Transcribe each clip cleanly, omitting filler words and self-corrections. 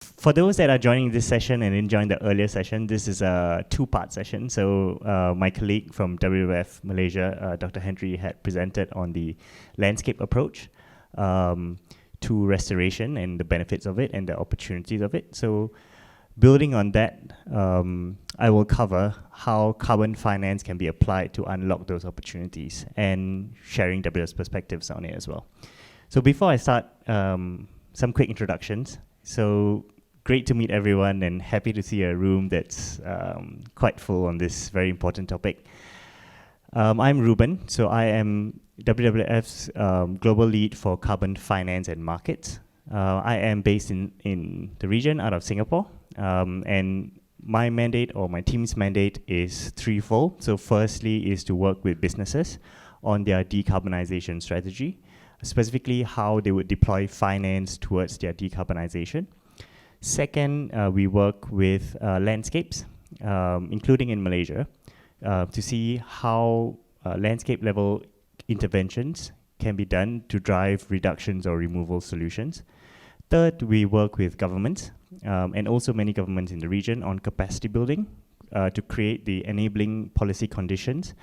For those that are joining this session and enjoying the earlier session, this is a two-part session. So my colleague from WWF Malaysia, Dr. Henry, had presented on the landscape approach to restoration and the benefits of it and the opportunities of it. So building on that, I will cover how carbon finance can be applied to unlock those opportunities and sharing WWF's perspectives on it as well. So before I start, some quick introductions. So great to meet everyone and happy to see a room that's quite full on this very important topic. I'm Rueban, so I am WWF's global lead for carbon finance and markets. I am based in the region out of Singapore, and my mandate or my team's mandate is threefold. So firstly is to work with businesses on their decarbonization strategy, specifically how they would deploy finance towards their decarbonization. Second, we work with landscapes, including in Malaysia, to see how landscape level interventions can be done to drive reductions or removal solutions. Third, we work with governments and also many governments in the region on capacity building to create the enabling policy conditions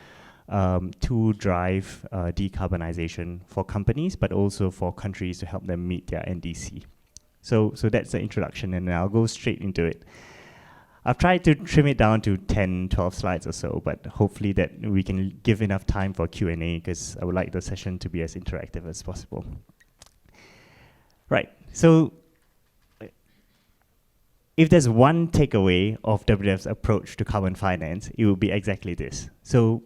to drive decarbonization for companies, but also for countries to help them meet their NDC. So that's the introduction, and I'll go straight into it. I've tried to trim it down to 10, 12 slides or so, but hopefully that we can give enough time for Q&A, because I would like the session to be as interactive as possible. Right, so if there's one takeaway of WWF's approach to carbon finance, it would be exactly this. So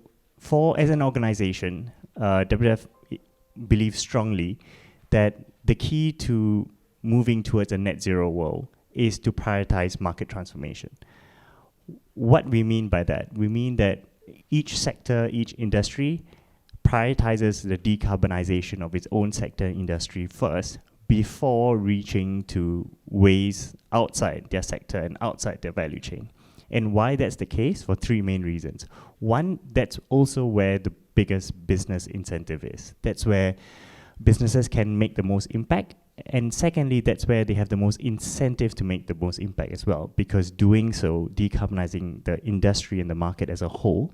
as an organization, WWF believes strongly that the key to moving towards a net zero world is to prioritize market transformation. What we mean by that, we mean that each sector, each industry prioritizes the decarbonization of its own sector industry first before reaching to ways outside their sector and outside their value chain. And why that's the case? For three main reasons. One, that's also where the biggest business incentive is. That's where businesses can make the most impact. And secondly, that's where they have the most incentive to make the most impact as well, because doing so, decarbonizing the industry and the market as a whole,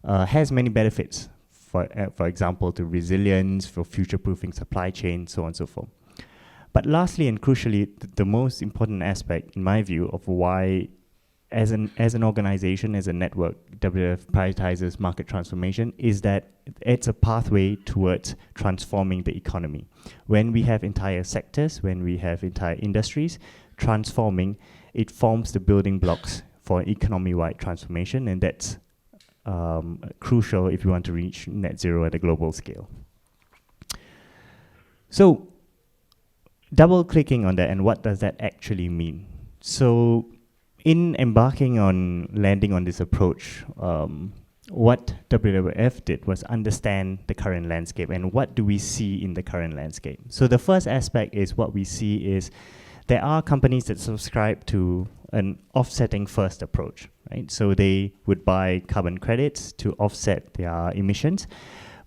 has many benefits. For example, to resilience, for future-proofing supply chain, so on and so forth. But lastly and crucially, the most important aspect, in my view, of why as an organization, as a network, WWF prioritizes market transformation is that it's a pathway towards transforming the economy. When we have entire sectors, when we have entire industries transforming, it forms the building blocks for economy-wide transformation, and that's crucial if you want to reach net zero at a global scale. So, double-clicking on that, and what does that actually mean? So, in embarking on landing on this approach, what WWF did was understand the current landscape and what do we see in the current landscape. So the first aspect is what we see is there are companies that subscribe to an offsetting first approach, right? So they would buy carbon credits to offset their emissions,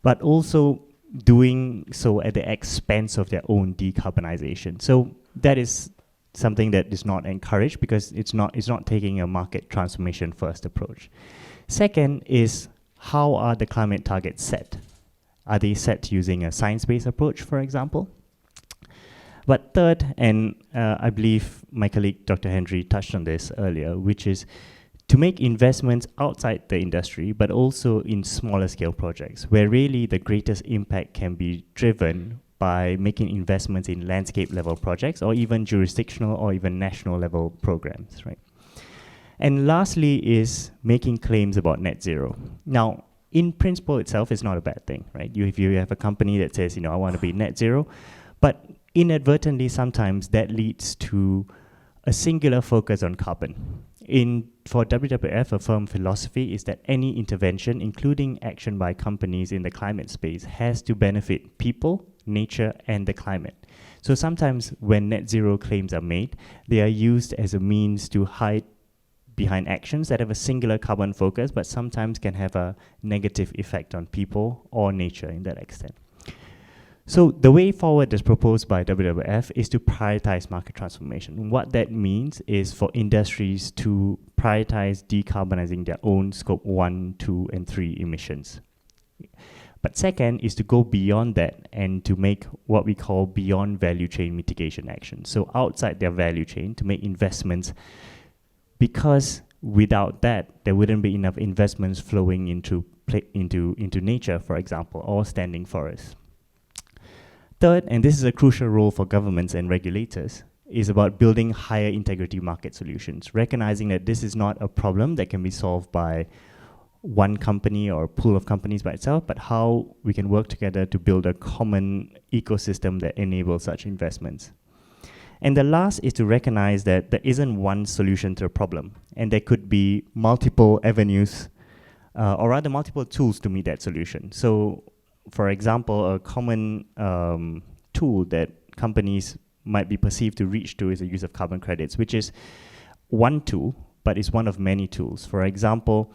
but also doing so at the expense of their own decarbonization. So that is something that is not encouraged because it's not taking a market transformation first approach. Second is, how are the climate targets set? Are they set using a science-based approach, for example? But third, and I believe my colleague Dr. Henry touched on this earlier, which is to make investments outside the industry, but also in smaller scale projects, where really the greatest impact can be driven by making investments in landscape level projects or even jurisdictional or even national level programs, right? And lastly is making claims about net zero. Now, in principle itself, it's not a bad thing, right? If you have a company that says, I want to be net zero, but inadvertently sometimes that leads to a singular focus on carbon. For WWF, a firm philosophy is that any intervention, including action by companies in the climate space, has to benefit people, nature, and the climate. So sometimes when net zero claims are made, they are used as a means to hide behind actions that have a singular carbon focus, but sometimes can have a negative effect on people or nature in that extent. So the way forward as proposed by WWF is to prioritize market transformation. What that means is for industries to prioritize decarbonizing their own scope 1, 2, and 3 emissions. But second is to go beyond that and to make what we call beyond value chain mitigation action. So outside their value chain to make investments, because without that, there wouldn't be enough investments flowing into nature, for example, or standing forests. Third, and this is a crucial role for governments and regulators, is about building higher integrity market solutions, recognizing that this is not a problem that can be solved by one company or a pool of companies by itself, but how we can work together to build a common ecosystem that enables such investments. And the last is to recognize that there isn't one solution to a problem, and there could be multiple avenues, or rather multiple tools to meet that solution. So, for example, a common tool that companies might be perceived to reach to is the use of carbon credits, which is one tool, but it's one of many tools. For example,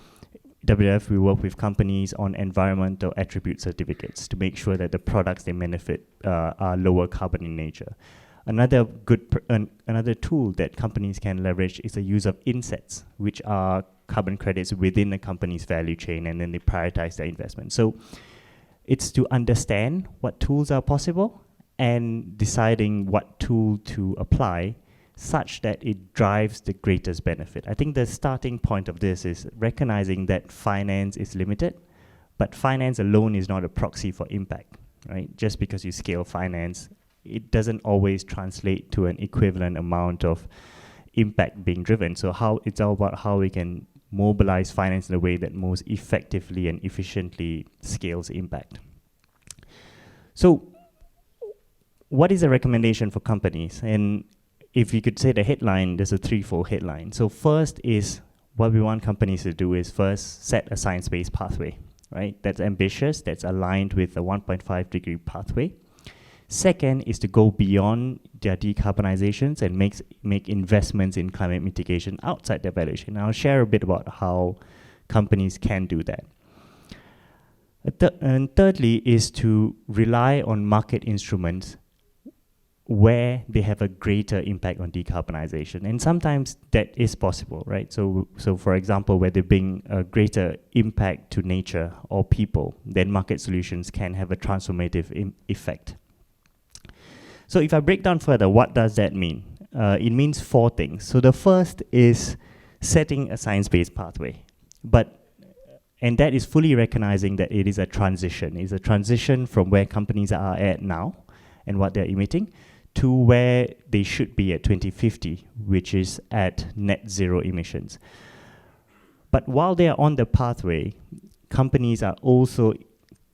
WWF, we work with companies on environmental attribute certificates to make sure that the products they benefit are lower carbon in nature. Another tool that companies can leverage is the use of insets, which are carbon credits within a company's value chain, and then they prioritize their investment. So it's to understand what tools are possible and deciding what tool to apply such that it drives the greatest benefit. I think the starting point of this is recognizing that finance is limited, but finance alone is not a proxy for impact, right? Just because you scale finance, it doesn't always translate to an equivalent amount of impact being driven. So it's all about how we can mobilize finance in a way that most effectively and efficiently scales impact. So what is a recommendation for companies? And if you could say the headline, there's a threefold headline. So first is what we want companies to do is first set a science-based pathway, right? That's ambitious, that's aligned with a 1.5 degree pathway. Second is to go beyond their decarbonizations and make investments in climate mitigation outside their value chain. I'll share a bit about how companies can do that. And thirdly is to rely on market instruments where they have a greater impact on decarbonization. And sometimes that is possible, right? So for example, where they bring a greater impact to nature or people, then market solutions can have a transformative effect. So if I break down further, what does that mean? It means four things. So the first is setting a science-based pathway. And that is fully recognizing that it is a transition. It's a transition from where companies are at now and what they're emitting to where they should be at 2050, which is at net zero emissions. But while they are on the pathway, companies are also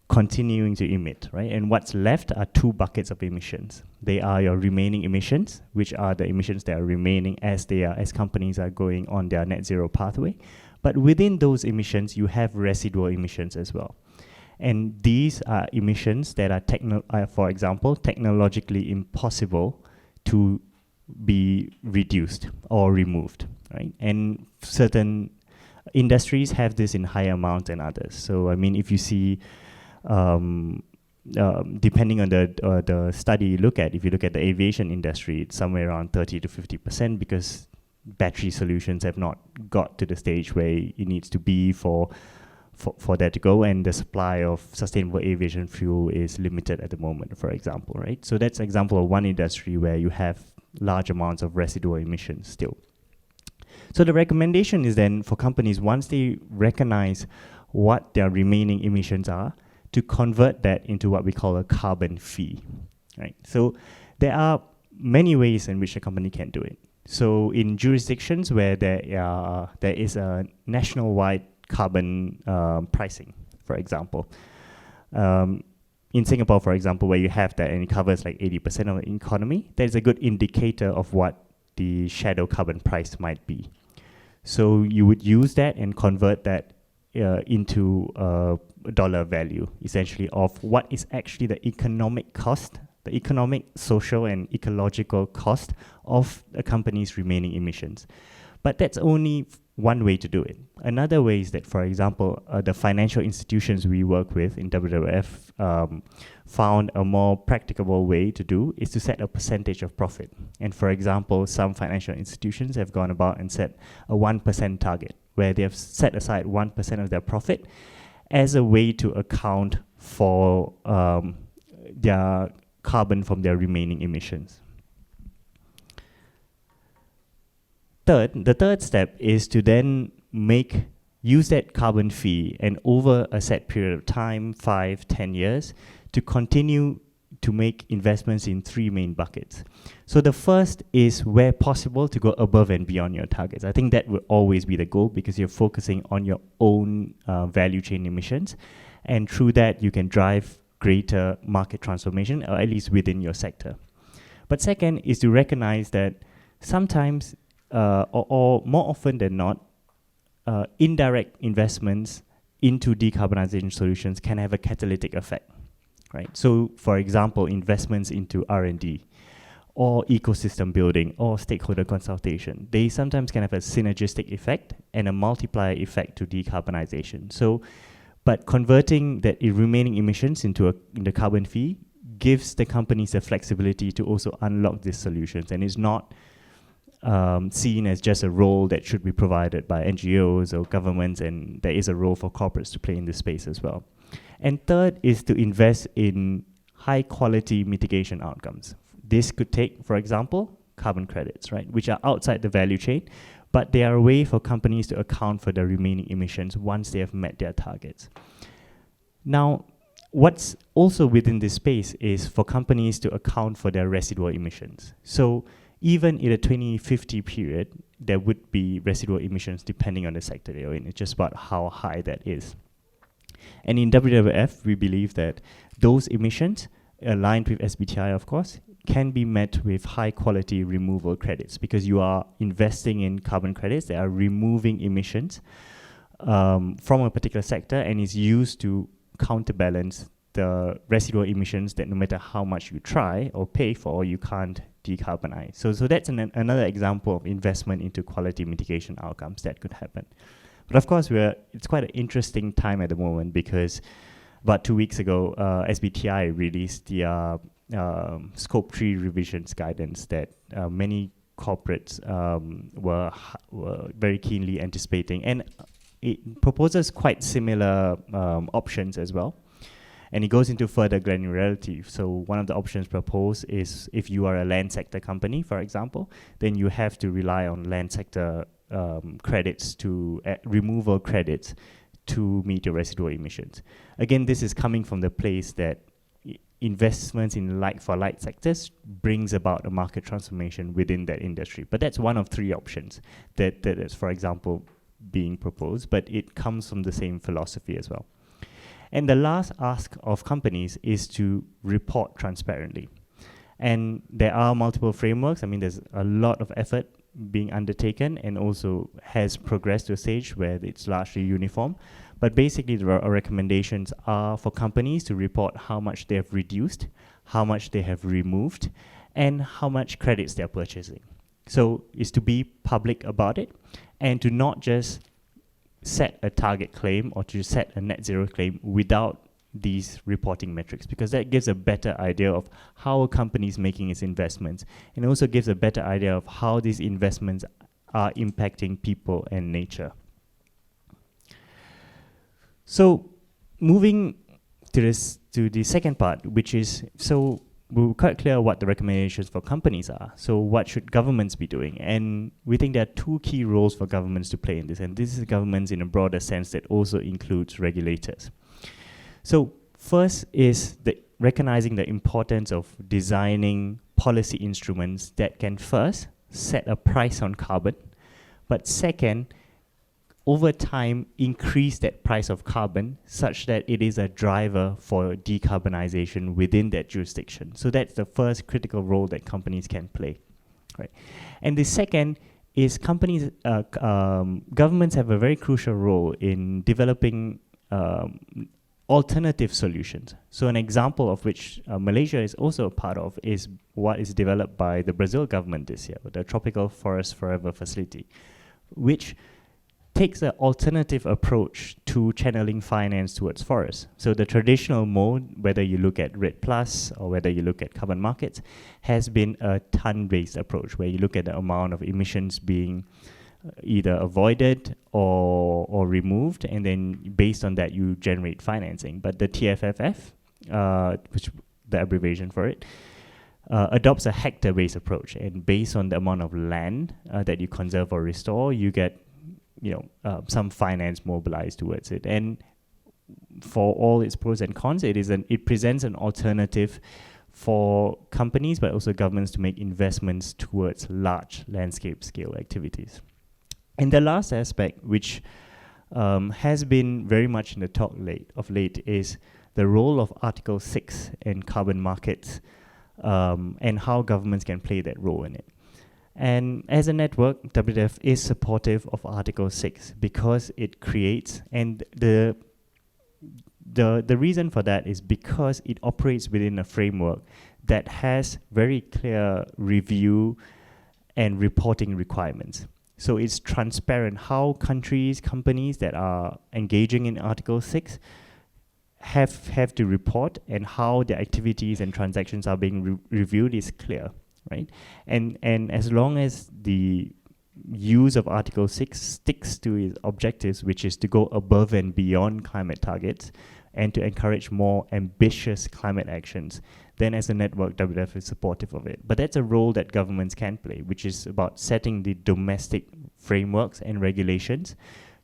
continuing to emit, right? And what's left are two buckets of emissions. They are your remaining emissions, which are the emissions that are remaining as companies are going on their net zero pathway. But within those emissions, you have residual emissions as well. And these are emissions that are, for example, technologically impossible to be reduced or removed, right? And certain industries have this in higher amounts than others. So, I mean, if you see, depending on the study you look at, if you look at the aviation industry, it's somewhere around 30 to 50% because battery solutions have not got to the stage where it needs to be for that to go, and the supply of sustainable aviation fuel is limited at the moment, for example, right? So that's an example of one industry where you have large amounts of residual emissions still. So the recommendation is then for companies, once they recognize what their remaining emissions are, to convert that into what we call a carbon fee, right? So there are many ways in which a company can do it. So in jurisdictions where there is a national-wide carbon pricing, for example. In Singapore, for example, where you have that and it covers like 80% of the economy, there's a good indicator of what the shadow carbon price might be. So you would use that and convert that into a dollar value, essentially, of what is actually the economic cost, the economic, social, and ecological cost of a company's remaining emissions. But that's only one way to do it. Another way is that, for example, the financial institutions we work with in WWF found a more practicable way to do is to set a percentage of profit. And for example, some financial institutions have gone about and set a 1% target, where they have set aside 1% of their profit as a way to account for their carbon from their remaining emissions. The third step is to then use that carbon fee, and over a set period of time, 5, 10 years, to continue to make investments in 3 main buckets. So the first is, where possible, to go above and beyond your targets. I think that will always be the goal, because you're focusing on your own value chain emissions, and through that you can drive greater market transformation, or at least within your sector. But second is to recognize that sometimes, or more often than not, indirect investments into decarbonization solutions can have a catalytic effect, right? So, for example, investments into R&D, or ecosystem building, or stakeholder consultation, they sometimes can have a synergistic effect and a multiplier effect to decarbonization. So, but converting that remaining emissions into the carbon fee gives the companies the flexibility to also unlock these solutions, and is not seen as just a role that should be provided by NGOs or governments, and there is a role for corporates to play in this space as well. And third is to invest in high quality mitigation outcomes. This could take, for example, carbon credits, right, which are outside the value chain, but they are a way for companies to account for the remaining emissions once they have met their targets. Now, what's also within this space is for companies to account for their residual emissions. So even in a 2050 period, there would be residual emissions depending on the sector they're in. It's just about how high that is. And in WWF, we believe that those emissions, aligned with SBTi, of course, can be met with high quality removal credits, because you are investing in carbon credits that are removing emissions from a particular sector, and is used to counterbalance the residual emissions that no matter how much you try or pay for, you can't decarbonize. So that's another example of investment into quality mitigation outcomes that could happen. But of course, it's quite an interesting time at the moment, because about 2 weeks ago, SBTi released the Scope 3 revisions guidance that many corporates were very keenly anticipating. And it proposes quite similar options as well. And it goes into further granularity. So one of the options proposed is, if you are a land sector company, for example, then you have to rely on land sector credits to removal credits to meet your residual emissions. Again, this is coming from the place that investments in like-for-like sectors brings about a market transformation within that industry. But that's one of 3 options that is, for example, being proposed, but it comes from the same philosophy as well. And the last ask of companies is to report transparently. And there are multiple frameworks. I mean, there's a lot of effort being undertaken, and also has progressed to a stage where it's largely uniform. But basically, the recommendations are for companies to report how much they have reduced, how much they have removed, and how much credits they're purchasing. So it's to be public about it, and to not just set a target claim or to set a net zero claim without these reporting metrics, because that gives a better idea of how a company is making its investments, and also gives a better idea of how these investments are impacting people and nature. So moving to the second part, which is, so we're quite clear what the recommendations for companies are. So what should governments be doing? And we think there are 2 key roles for governments to play in this, and this is governments in a broader sense that also includes regulators. So first is recognizing the importance of designing policy instruments that can first set a price on carbon, but second, over time, increase that price of carbon such that it is a driver for decarbonization within that jurisdiction. So that's the first critical role that companies can play, right? And the second is governments have a very crucial role in developing alternative solutions. So an example of which Malaysia is also a part of is what is developed by the Brazil government this year, the Tropical Forest Forever Facility, which takes an alternative approach to channeling finance towards forests. So the traditional mode, whether you look at REDD Plus or whether you look at carbon markets, has been a ton-based approach where you look at the amount of emissions being either avoided or removed, and then based on that you generate financing. But the TFFF, which the abbreviation for it, adopts a hectare-based approach, and based on the amount of land that you conserve or restore, you get some finance mobilized towards it. And for all its pros and cons, it presents an alternative for companies but also governments to make investments towards large landscape scale activities. And the last aspect, which has been very much in the talk of late, is the role of Article 6 in carbon markets and how governments can play that role in it. And as a network, WWF is supportive of Article 6 because it creates, and the reason for that is because it operates within a framework that has very clear review and reporting requirements. So it's transparent how companies that are engaging in Article 6 have to report, and how their activities and transactions are being reviewed is clear, right? And as long as the use of Article 6 sticks to its objectives, which is to go above and beyond climate targets and to encourage more ambitious climate actions, then as a network, WWF is supportive of it. But that's a role that governments can play, which is about setting the domestic frameworks and regulations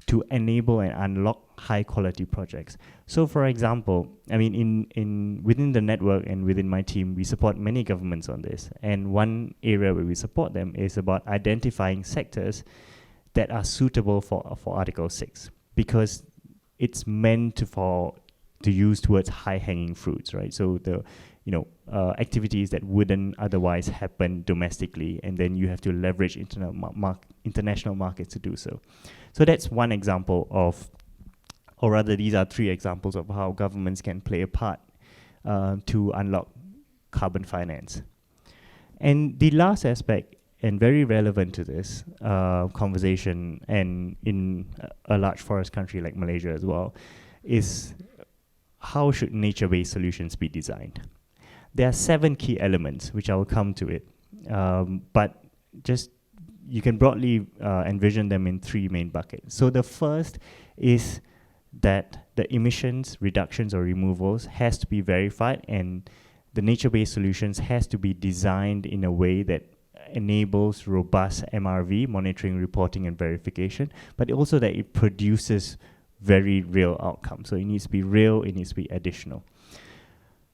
to enable and unlock high quality projects. So for example, I mean, within the network and within my team, we support many governments on this. And one area where we support them is about identifying sectors that are suitable for Article 6, because it's meant to use towards high hanging fruits, right? So the activities that wouldn't otherwise happen domestically, and then you have to leverage international markets to do so. So that's one example of, or rather these are three examples of how governments can play a part to unlock carbon finance. And the last aspect, and very relevant to this conversation, and in a large forest country like Malaysia as well, is how should nature-based solutions be designed? There are 7 key elements, which I will come to it, but just you can broadly envision them in 3 main buckets. So the first is that the emissions reductions or removals has to be verified, and the nature-based solutions has to be designed in a way that enables robust MRV, monitoring, reporting, and verification, but also that it produces very real outcomes. So it needs to be real, it needs to be additional.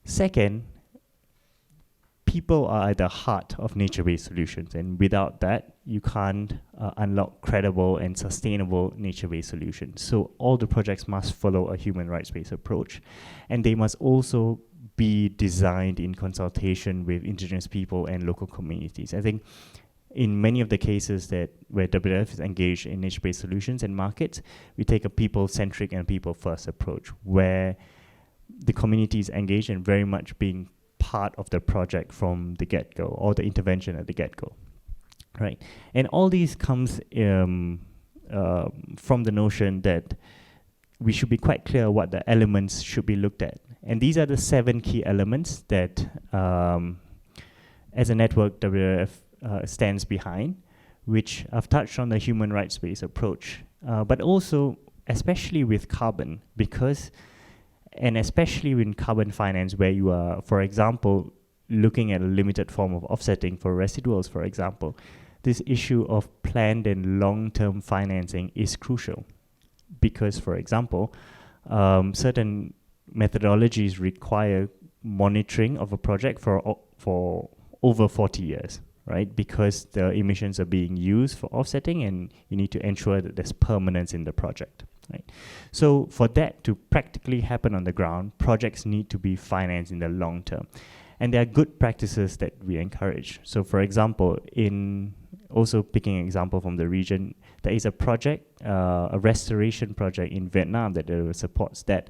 Second, people are at the heart of nature-based solutions, and without that, you can't unlock credible and sustainable nature-based solutions. So all the projects must follow a human rights-based approach, and they must also be designed in consultation with indigenous people and local communities. I think in many of the cases where WWF is engaged in nature-based solutions and markets, we take a people-centric and people-first approach, where the community is engaged and very much being part of the project from the get-go, or the intervention at the get-go, right? And all these comes from the notion that we should be quite clear what the elements should be looked at. And these are the 7 key elements that, as a network, WWF stands behind, which I've touched on the human rights-based approach, but also, especially with carbon, and especially in carbon finance, where you are, for example, looking at a limited form of offsetting for residuals, for example, this issue of planned and long-term financing is crucial. Because, for example, certain methodologies require monitoring of a project for over 40 years, right? Because the emissions are being used for offsetting, and you need to ensure that there's permanence in the project. Right. So for that to practically happen on the ground, projects need to be financed in the long term. And there are good practices that we encourage. So for example, also picking an example from the region, there is a project, a restoration project in Vietnam that supports that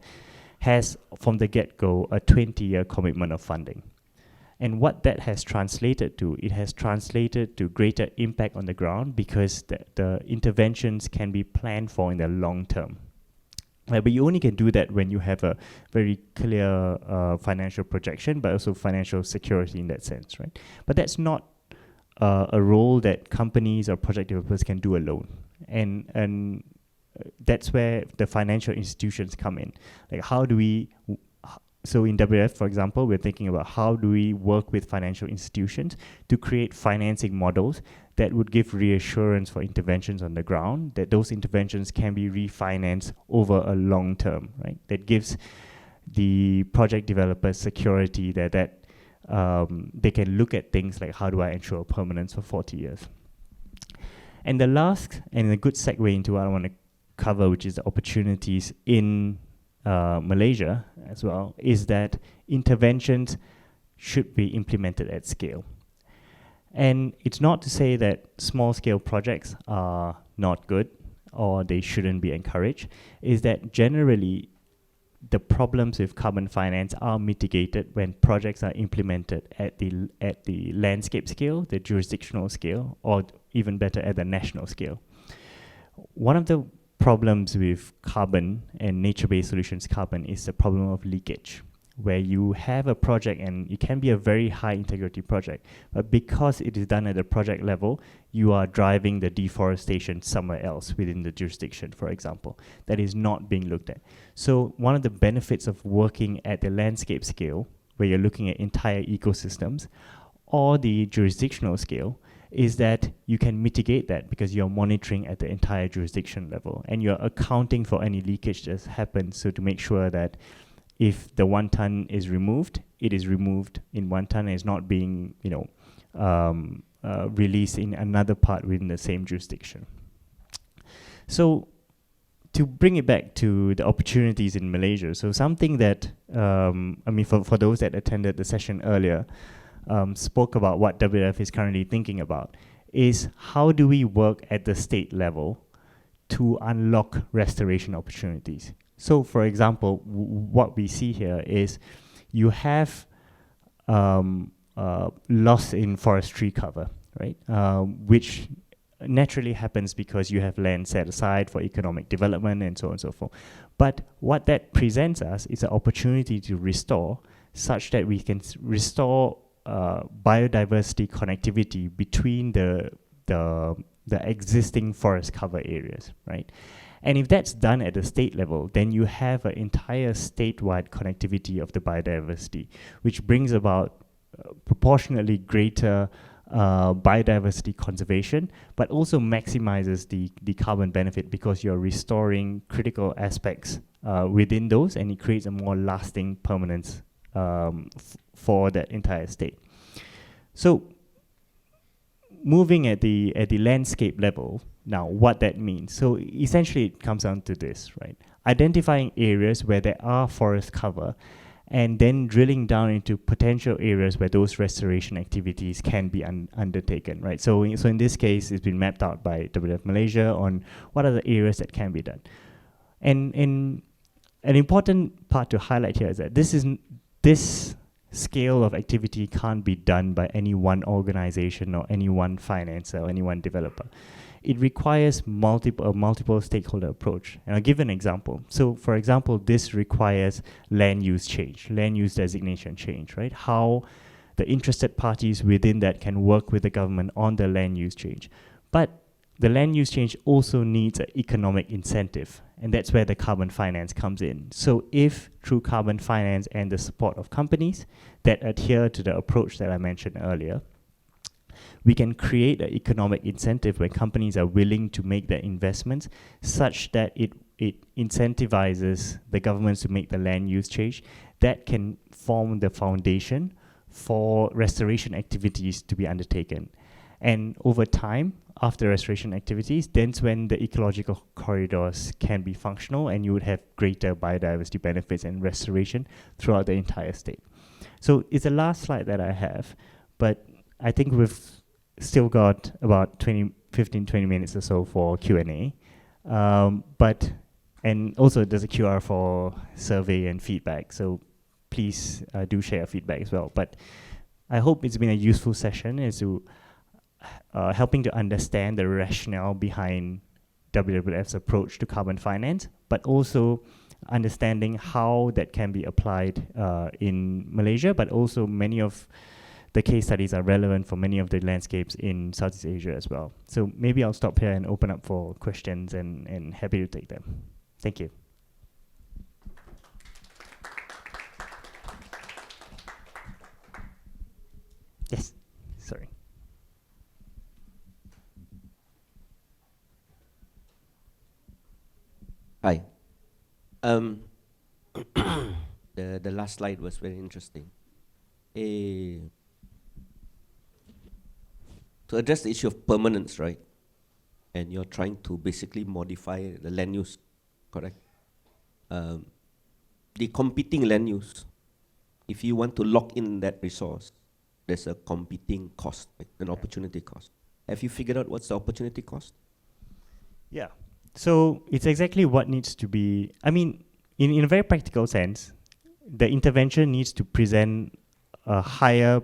has, from the get-go, a 20-year commitment of funding. And what that has translated to, it has translated to greater impact on the ground because the interventions can be planned for in the long term. But you only can do that when you have a very clear financial projection, but also financial security in that sense, right? But that's not a role that companies or project developers can do alone. And that's where the financial institutions come in. Like, how do we... So in WF, for example, we're thinking about how do we work with financial institutions to create financing models that would give reassurance for interventions on the ground, that those interventions can be refinanced over a long term, right? That gives the project developers security that they can look at things like, how do I ensure permanence for 40 years? And the last, and a good segue into what I want to cover, which is the opportunities in Malaysia as well, is that interventions should be implemented at scale. And it's not to say that small-scale projects are not good or they shouldn't be encouraged, is that generally the problems with carbon finance are mitigated when projects are implemented at the landscape scale, the jurisdictional scale, or even better, at the national scale. One of the problems with carbon and nature-based solutions carbon is the problem of leakage, where you have a project and it can be a very high integrity project, but because it is done at the project level, you are driving the deforestation somewhere else within the jurisdiction, for example, that is not being looked at. So one of the benefits of working at the landscape scale, where you're looking at entire ecosystems, or the jurisdictional scale, is that you can mitigate that because you're monitoring at the entire jurisdiction level and you're accounting for any leakage that happens, so to make sure that if the 1 ton is removed, it is removed in 1 ton and is not being, released in another part within the same jurisdiction. So to bring it back to the opportunities in Malaysia, so something that, for those that attended the session earlier, spoke about what WF is currently thinking about, is how do we work at the state level to unlock restoration opportunities. So for example, what we see here is you have loss in forestry cover, right? Which naturally happens because you have land set aside for economic development and so on and so forth. But what that presents us is an opportunity to restore, such that we can restore biodiversity connectivity between the existing forest cover areas, right? And if that's done at the state level, then you have an entire statewide connectivity of the biodiversity, which brings about proportionately greater biodiversity conservation, but also maximizes the carbon benefit because you're restoring critical aspects within those, and it creates a more lasting permanence for that entire state. So moving at the landscape level, now what that means. So essentially it comes down to this, right? Identifying areas where there are forest cover and then drilling down into potential areas where those restoration activities can be undertaken, right? So in this case, it's been mapped out by WWF Malaysia on what are the areas that can be done. And an important part to highlight here is that this scale of activity can't be done by any one organization or any one financer or any one developer. It requires multiple stakeholder approach. And I'll give an example. So for example, this requires land use change, land use designation change, right? How the interested parties within that can work with the government on the land use change. But the land use change also needs an economic incentive, and that's where the carbon finance comes in. So if through carbon finance and the support of companies that adhere to the approach that I mentioned earlier, we can create an economic incentive when companies are willing to make their investments such that it incentivizes the governments to make the land use change. That can form the foundation for restoration activities to be undertaken. And over time, after restoration activities, then's when the ecological corridors can be functional and you would have greater biodiversity benefits and restoration throughout the entire state. So it's the last slide that I have, but I think we've still got about 15-20 minutes or so for Q&A. And also there's a QR for survey and feedback, so please do share your feedback as well. But I hope it's been a useful session as to helping to understand the rationale behind WWF's approach to carbon finance, but also understanding how that can be applied in Malaysia, but also many of the case studies are relevant for many of the landscapes in Southeast Asia as well. So maybe I'll stop here and open up for questions and happy to take them. Thank you. Yes, sorry. Hi. The last slide was very interesting. To address the issue of permanence, right? And you're trying to basically modify the land use, correct? The competing land use, if you want to lock in that resource, there's a competing cost, right? An opportunity cost. Have you figured out what's the opportunity cost? Yeah. So it's exactly what needs to be, I mean, in a very practical sense, the intervention needs to present a higher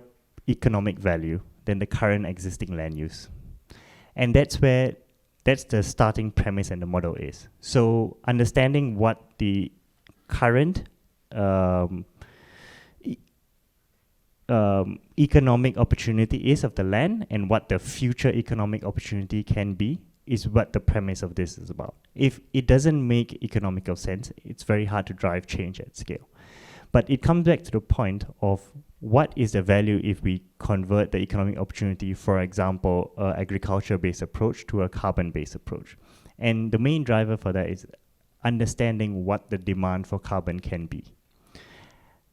economic value than the current existing land use. And that's the starting premise and the model is. So understanding what the current economic opportunity is of the land and what the future economic opportunity can be is what the premise of this is about. If it doesn't make economical sense, it's very hard to drive change at scale. But it comes back to the point of what is the value if we convert the economic opportunity, for example, an agriculture-based approach to a carbon-based approach. And the main driver for that is understanding what the demand for carbon can be.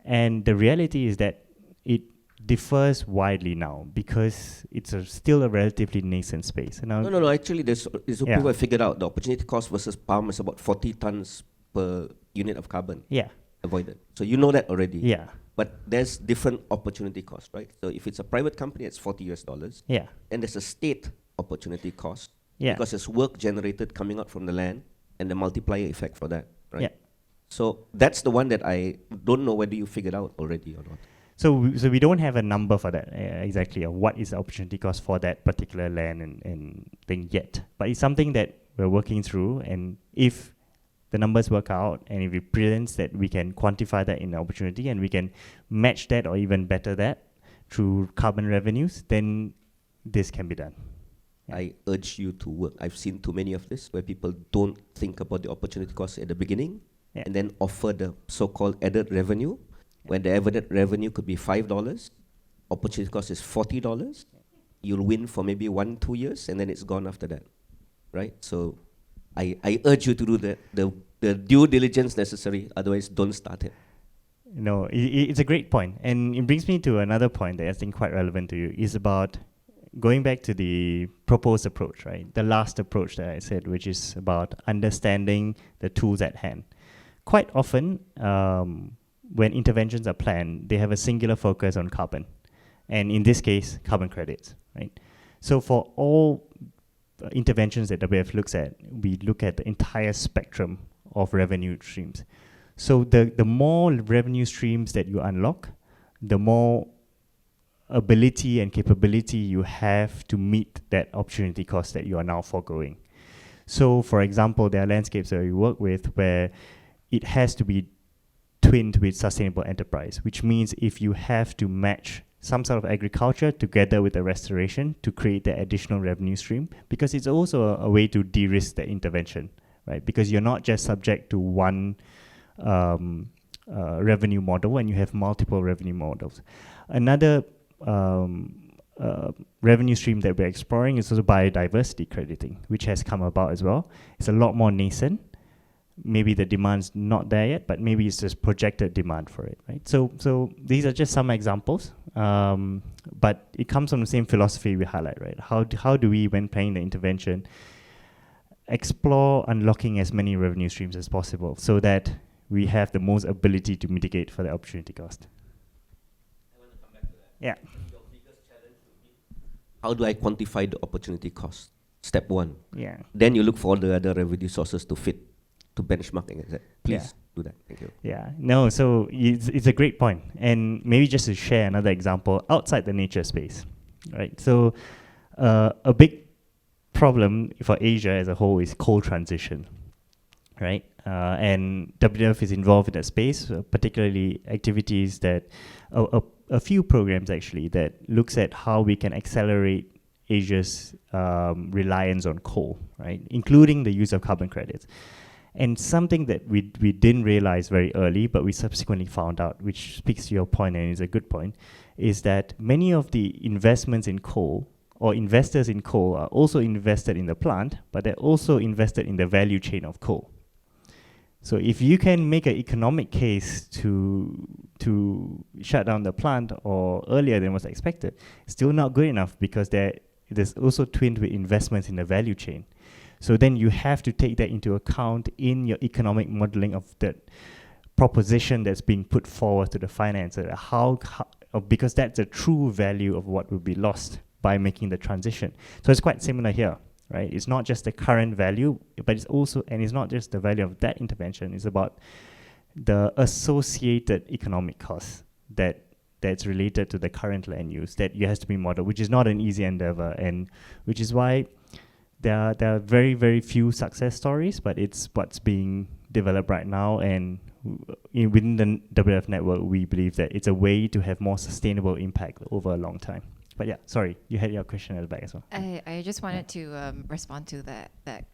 And the reality is that it differs widely now because it's still a relatively nascent space. No. Actually, people have figured out the opportunity cost versus palm is about 40 tons per unit of carbon avoided. So you know that already. Yeah. But there's different opportunity cost, right? So if it's a private company, it's $40. Yeah. And there's a state opportunity cost. Yeah. Because it's work generated coming out from the land and the multiplier effect for that, right? Yeah. So that's the one that I don't know whether you figured out already or not. So we don't have a number for that exactly, of what is the opportunity cost for that particular land and thing yet. But it's something that we're working through, and if the numbers work out, and if it presents that we can quantify that in the opportunity, and we can match that or even better that through carbon revenues, then this can be done. Yeah. I urge you to work. I've seen too many of this where people don't think about the opportunity cost at the beginning and then offer the so-called added revenue. When the added revenue could be $5, opportunity cost is $40, you'll win for maybe 1-2 years, and then it's gone after that, right? So I urge you to do the due diligence necessary, otherwise don't start it. No, it's a great point. And it brings me to another point that I think quite relevant to you, is about going back to the proposed approach, right? The last approach that I said, which is about understanding the tools at hand. Quite often, when interventions are planned, they have a singular focus on carbon. And in this case, carbon credits, right? So for all interventions that WF looks at, we look at the entire spectrum of revenue streams. So the more revenue streams that you unlock, the more ability and capability you have to meet that opportunity cost that you are now foregoing. So for example, there are landscapes that we work with where it has to be twinned with sustainable enterprise, which means if you have to match some sort of agriculture together with the restoration to create the additional revenue stream, because it's also a way to de-risk the intervention, right? Because you're not just subject to one revenue model, and you have multiple revenue models. Another revenue stream that we're exploring is also biodiversity crediting, which has come about as well. It's a lot more nascent. Maybe the demand's not there yet, but maybe it's just projected demand for it, right? So these are just some examples, but it comes from the same philosophy we highlight, right? How do we, when planning the intervention, explore unlocking as many revenue streams as possible so that we have the most ability to mitigate for the opportunity cost? I want to come back to that. Yeah. Your biggest challenge would be, how do I quantify the opportunity cost? Step one. Yeah. Then you look for the other revenue sources to fit to benchmarking. Please do that. Thank you. Yeah, no, so it's a great point. And maybe just to share another example outside the nature space, right? So a big problem for Asia as a whole is coal transition, right? And WWF is involved in that space, particularly activities that, a few programs actually, that looks at how we can accelerate Asia's reliance on coal, right? Including the use of carbon credits. And something that we didn't realize very early, but we subsequently found out, which speaks to your point and is a good point, is that many of the investments in coal or investors in coal are also invested in the plant, but they're also invested in the value chain of coal. So if you can make an economic case to shut down the plant or earlier than was expected, it's still not good enough because there's also twinned with investments in the value chain. So then you have to take that into account in your economic modeling of that proposition that's being put forward to the financer. Because that's the true value of what will be lost by making the transition. So it's quite similar here, right? It's not just the current value, but it's also, and it's not just the value of that intervention, it's about the associated economic costs that's related to the current land use that you has to be modeled, which is not an easy endeavor, and which is why there are very, very few success stories, but it's what's being developed right now, and within the WWF network, we believe that it's a way to have more sustainable impact over a long time. But yeah, sorry, you had your question at the back as well. I just wanted to respond to that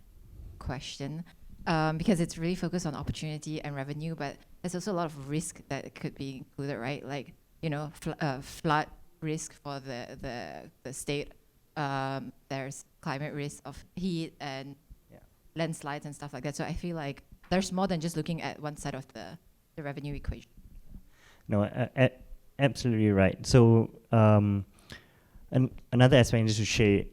question because it's really focused on opportunity and revenue, but there's also a lot of risk that could be included, right? Like, you know, flood risk for the state. There's climate risk of heat and landslides and stuff like that. So I feel like there's more than just looking at one side of the revenue equation. No, absolutely right. So another aspect just to share,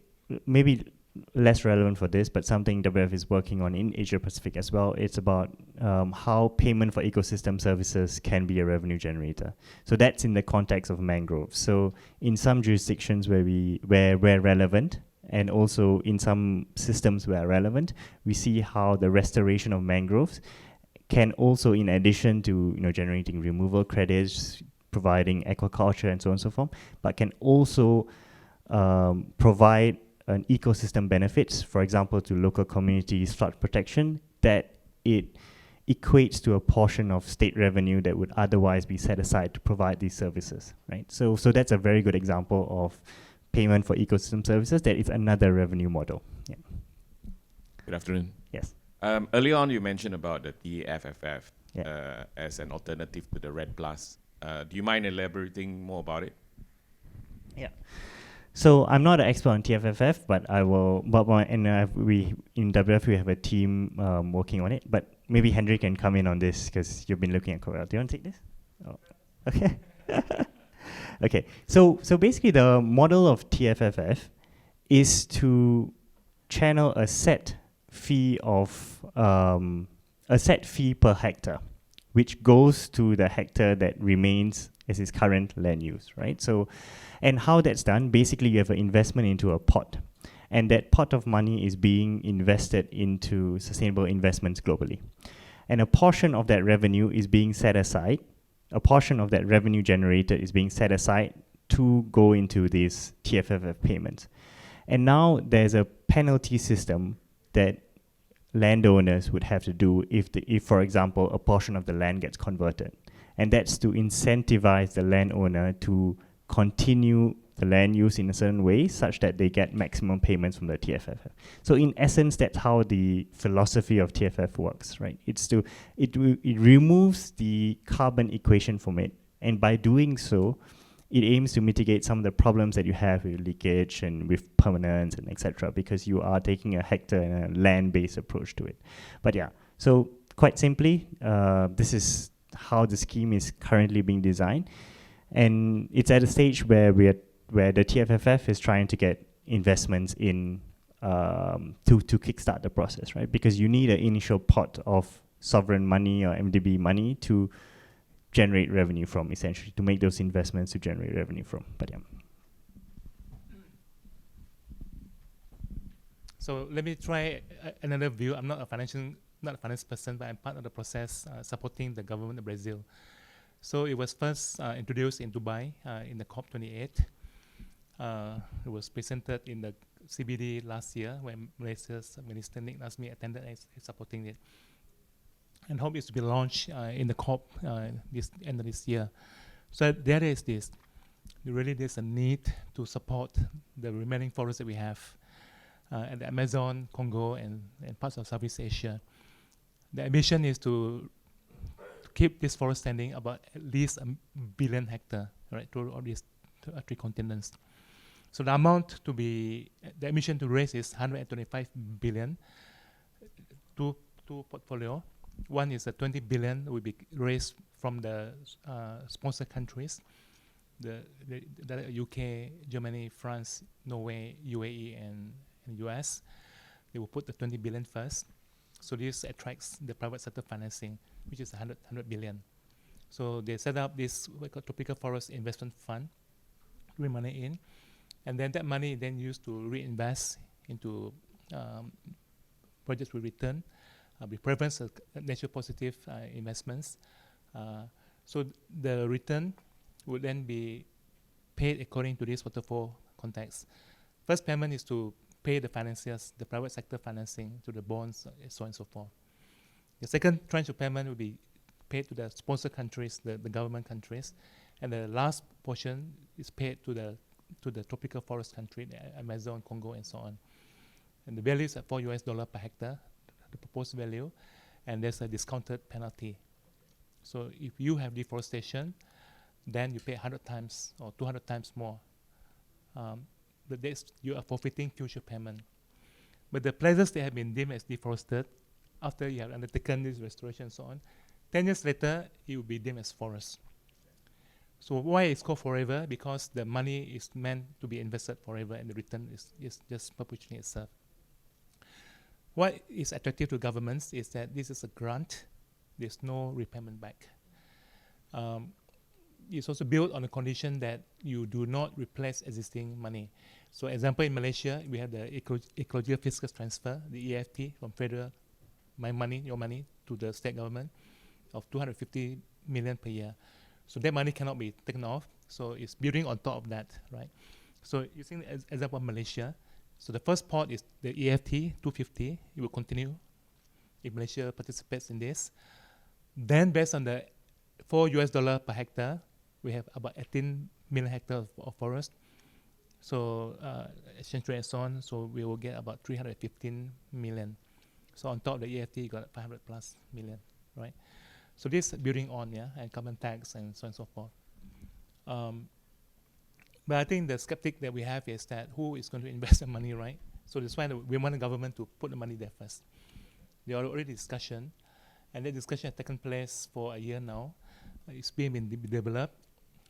maybe less relevant for this, but something WWF is working on in Asia Pacific as well. It's about how payment for ecosystem services can be a revenue generator. So that's in the context of mangroves. So in some jurisdictions where we're relevant, and also in some systems where relevant, we see how the restoration of mangroves can also, in addition to generating removal credits, providing aquaculture and so on and so forth, but can also provide an ecosystem benefits, for example, to local communities, flood protection, that it equates to a portion of state revenue that would otherwise be set aside to provide these services, right? So that's a very good example of payment for ecosystem services. That is another revenue model. Yeah. Good afternoon. Yes. Earlier on, you mentioned about the TFFF as an alternative to the Red Plus. Do you mind elaborating more about it? Yeah. So I'm not an expert on TFFF, but I will. We in WWF we have a team working on it. But maybe Henry can come in on this because you've been looking at Corel. Do you want to take this? Oh. Okay. Okay. So basically, the model of TFFF is to channel a set fee per hectare, which goes to the hectare that remains as its current land use, right? So, and how that's done, basically you have an investment into a pot, and that pot of money is being invested into sustainable investments globally. And a portion of that revenue is being set aside, a portion of that revenue generated is being set aside to go into these TFFF payments. And now there's a penalty system that landowners would have to do if, for example, a portion of the land gets converted. And that's to incentivize the landowner to continue the land use in a certain way such that they get maximum payments from the TFFF. So in essence, that's how the philosophy of TFF works, right? It removes the carbon equation from it, and by doing so, it aims to mitigate some of the problems that you have with leakage and with permanence and etc. because you are taking a hectare and a land-based approach to it. But yeah, so quite simply, this is how the scheme is currently being designed, and it's at a stage where the TFFF is trying to get investments in to kickstart the process, right? Because you need an initial pot of sovereign money or MDB money to generate revenue from, essentially, to make those investments to generate revenue from. But yeah. So let me try another view. I'm not a financial not a finance person, but I'm part of the process supporting the government of Brazil. So it was first introduced in Dubai in the COP28. It was presented in the CBD last year when Malaysia's Minister Nick Nazmi attended and is supporting it. And hope is to be launched in the COP this end of this year. So there is this. Really, there's a need to support the remaining forests that we have at the Amazon, Congo, and parts of Southeast Asia. The ambition is to keep this forest standing about at least 1 billion hectares, right, through all these 3 continents. So the amount to be, the ambition to raise is 125 billion. Two portfolio. One is 20 billion will be raised from the sponsor countries, the UK, Germany, France, Norway, UAE, and US. They will put the 20 billion first. So this attracts the private sector financing, which is 100 billion. So they set up this what we call tropical forest investment fund, bring money in, and then that money then used to reinvest into projects with return, with preference of nature positive investments. So the return would then be paid according to this waterfall context. First payment is to pay the financiers, the private sector financing to the bonds, so on and so forth. The second tranche of payment will be paid to the sponsor countries, the government countries, and the last portion is paid to the tropical forest country, the Amazon, Congo, and so on. And the value is at $4 per hectare, the proposed value, and there's a discounted penalty. So if you have deforestation, then you pay 100 times or 200 times more. But you are forfeiting future payment. But the places that have been deemed as deforested, after you have undertaken this restoration and so on, 10 years later, it will be deemed as forest. So why it's called forever? Because the money is meant to be invested forever and the return is just perpetuating itself. What is attractive to governments is that this is a grant. There's no repayment back. It's also built on the condition that you do not replace existing money. So example, in Malaysia, we have the ecological fiscal transfer, the EFT, from federal, my money, your money, to the state government of 250 million per year. So that money cannot be taken off. So it's building on top of that, right? So using the example of Malaysia, so the first part is the EFT, 250. It will continue if Malaysia participates in this. Then based on the $4 per hectare, we have about 18 million hectares of forest. So exchange rate and so on, so we will get about 315 million. So on top of the EFT, you got 500 plus million, right? So this building on, yeah, and carbon tax and so on and so forth. But I think the skeptic that we have is that who is going to invest the money, right? So that's why we want the government to put the money there first. There are already discussion, and that discussion has taken place for a year now. It's being developed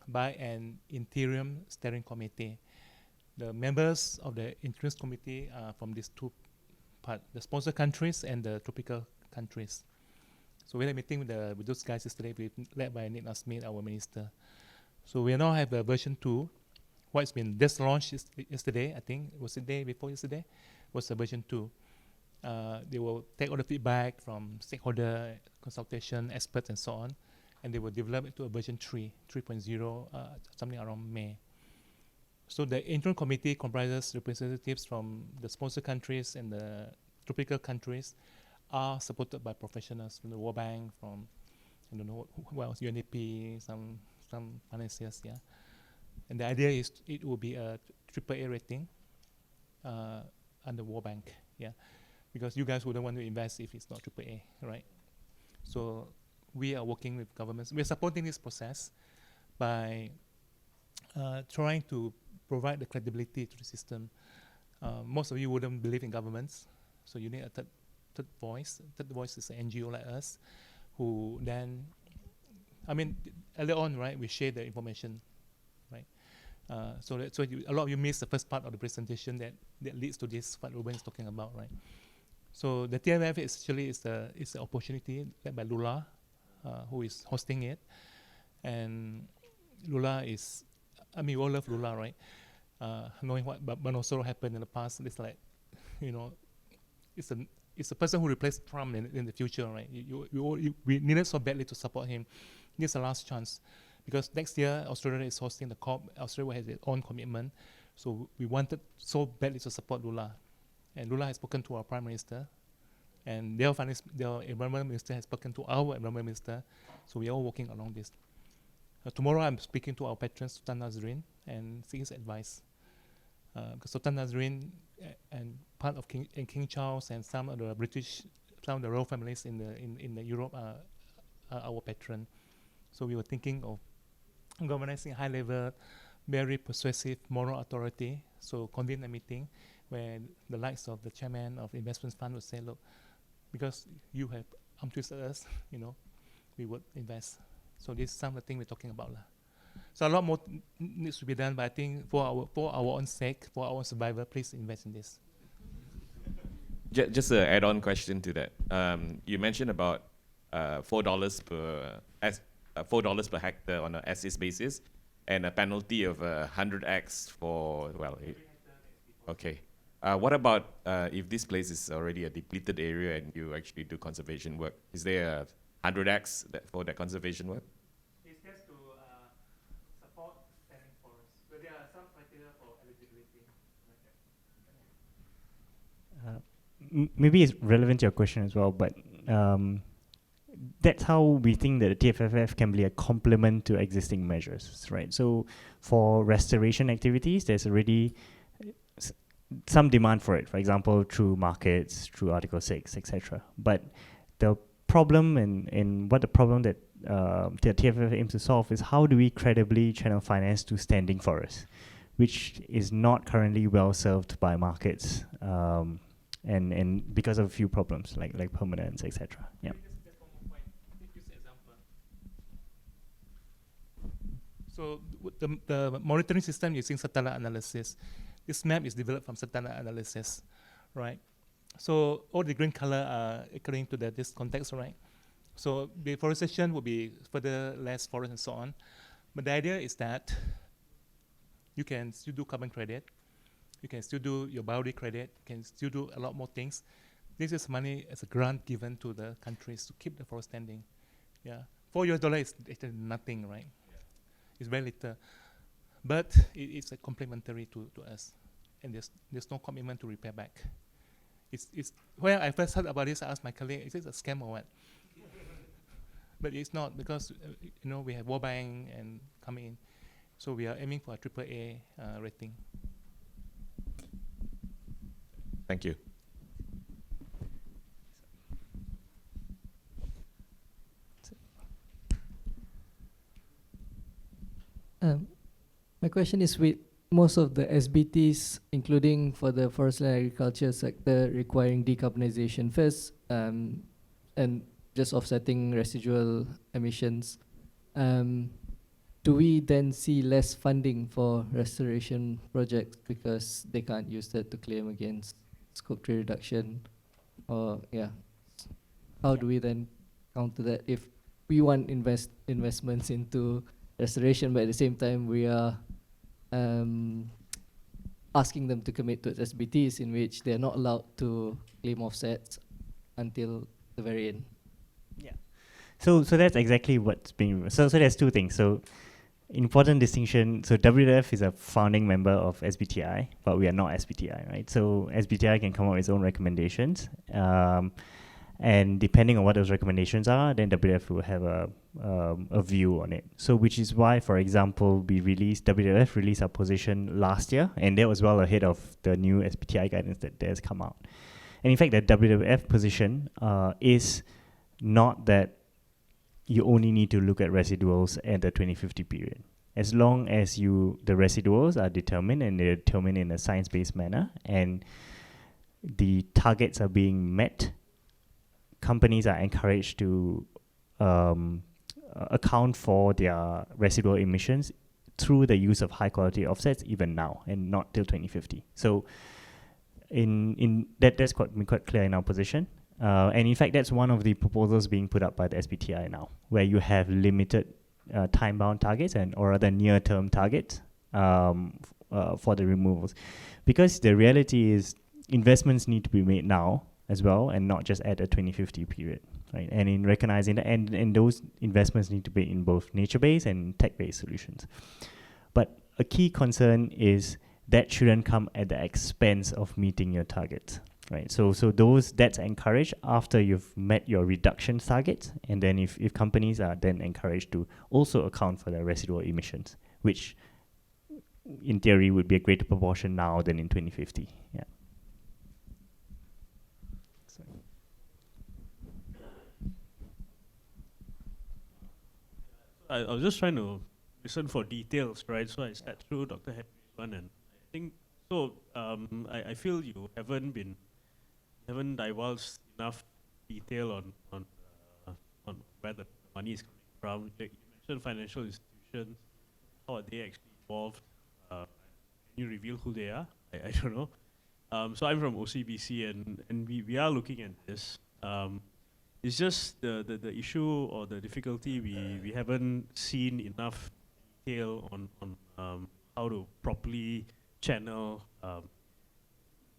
by an interim steering committee. The members of the interim committee are from these two parts, the sponsor countries and the tropical countries. So we had a meeting with those guys yesterday, led by Nick Nasmith, our minister. So we now have a version 2. What's been just launched yesterday, I think, was the day before yesterday, was the version 2. They will take all the feedback from stakeholder consultation, experts, and so on, and they will develop it to a version 3.0, something around May. So the interim committee comprises representatives from the sponsor countries and the tropical countries, are supported by professionals from the World Bank, from, I don't know who else, UNDP, some financiers, yeah. And the idea is it will be a AAA rating under World Bank, yeah, because you guys wouldn't want to invest if it's not AAA, right? So we are working with governments. We're supporting this process by trying to provide the credibility to the system. Most of you wouldn't believe in governments, so you need a third voice. Third voice is an NGO like us, who then, I mean, earlier on, right, we share the information, right? So a lot of you missed the first part of the presentation that leads to this, what Rueban is talking about, right? So the TMF is the opportunity led by Lula, who is hosting it. And Lula is, I mean, we all love Lula, right? Knowing what Banosoro happened in the past, it's like, you know, it's it's the person who replaced Trump in the future, right? We needed so badly to support him. This is the last chance, because next year Australia is hosting the COP. Australia has its own commitment, so we wanted so badly to support Lula, and Lula has spoken to our Prime Minister, and their environment minister has spoken to our environment minister, so we are all working along this. Tomorrow I'm speaking to our patron Sultan Nazrin and seek his advice. Because Sultan Nazrin and part of King Charles and some of the royal families in the Europe are our patron. So we were thinking of organizing a high-level, very persuasive moral authority. So convene a meeting where the likes of the chairman of the investment fund would say, look, because you have twisted us, we would invest. So this is some of the things we're talking about. So a lot more needs to be done, but I think for our own sake, for our own survival, please invest in this. Just an add-on question to that. You mentioned about $4 per hectare on an as-is basis, and a penalty of 100x for okay. What about if this place is already a depleted area and you actually do conservation work? Is there a 100x for that conservation work? It's just to support standing forests, but there are some criteria for eligibility. Maybe it's relevant to your question as well, but that's how we think that the TFFF can be a complement to existing measures, right? So for restoration activities, there's already some demand for it, for example, through markets, through Article 6, etc. But the problem and what the problem that the TFFF aims to solve is how do we credibly channel finance to standing forests, which is not currently well served by markets, and because of a few problems like permanence, etc. Yeah. Just one more point. Use the example. So the monitoring system using satellite analysis. This map is developed from satellite analysis, right? So all the green color are according to this context, right? So deforestation will be further less forest and so on. But the idea is that you can still do carbon credit, you can still do your biodiversity credit, you can still do a lot more things. This is money as a grant given to the countries to keep the forest standing. Yeah, $4 is nothing, right? Yeah. It's very little. But it's a complementary to us, and there's no commitment to repair back. It's when I first heard about this, I asked my colleague, is this a scam or what? But it's not, because we have World Bank and coming in, so we are aiming for a AAA rating. Thank you. My question is, with most of the SBTs, including for the forest and agriculture sector, requiring decarbonization first, and just offsetting residual emissions, do we then see less funding for restoration projects because they can't use that to claim against Scope 3 reduction? Or how do we then counter that if we want investments into restoration, but at the same time we are asking them to commit to SBTs in which they're not allowed to claim offsets until the very end? Yeah. So that's exactly what's being. So there's two things. So important distinction. So WWF is a founding member of SBTI, but we are not SBTI, right? So SBTI can come up with its own recommendations, and depending on what those recommendations are, then WWF will have a view on it. So which is why, for example, WWF released our position last year, and that was well ahead of the new SBTI guidance that has come out. And in fact, the WWF position is not that you only need to look at residuals at the 2050 period. As long as the residuals are determined, and they're determined in a science-based manner, and the targets are being met, companies are encouraged to account for their residual emissions through the use of high-quality offsets even now, and not till 2050. So that's quite clear in our position. And in fact, that's one of the proposals being put up by the SBTI now, where you have limited time-bound targets or rather near-term targets for the removals. Because the reality is investments need to be made now as well, and not just at a 2050 period, right? And in recognizing that, and those investments need to be in both nature-based and tech-based solutions. But a key concern is that shouldn't come at the expense of meeting your targets, right? So that's encouraged after you've met your reduction targets, and then if companies are then encouraged to also account for their residual emissions, which in theory would be a greater proportion now than in 2050. Yeah. I was just trying to listen for details, right? So I sat through Dr. Henry's one, and I think so. I feel you haven't divulged enough detail on where the money is coming from. You mentioned financial institutions. How are they actually involved? Can you reveal who they are? I don't know. So I'm from OCBC, and we are looking at this. It's just the issue or the difficulty we haven't seen enough detail on how to properly channel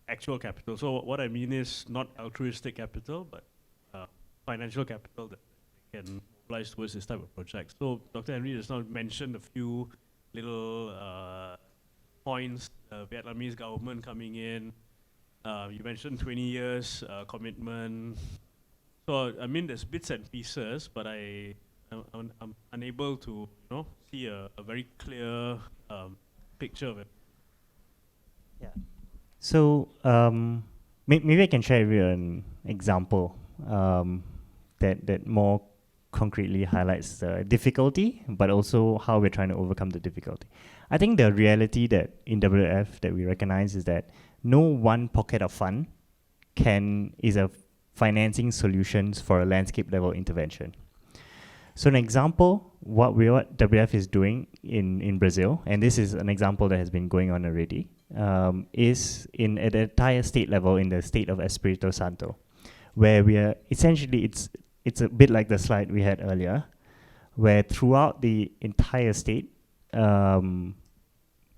actual capital. So what I mean is not altruistic capital, but financial capital that can mobilize towards this type of project. So Dr. Henry just now mentioned a few little points, Vietnamese government coming in. You mentioned 20 years commitment. So I mean, there's bits and pieces, but I'm unable to see a very clear picture of it. Yeah. So maybe I can share with you an example that more concretely highlights the difficulty, but also how we're trying to overcome the difficulty. I think the reality that in WF that we recognize is that no one pocket of fund is a financing solutions for a landscape level intervention. So an example, what WF is doing in Brazil, and this is an example that has been going on already, is at the entire state level in the state of Espírito Santo, where we are essentially, it's a bit like the slide we had earlier, where throughout the entire state,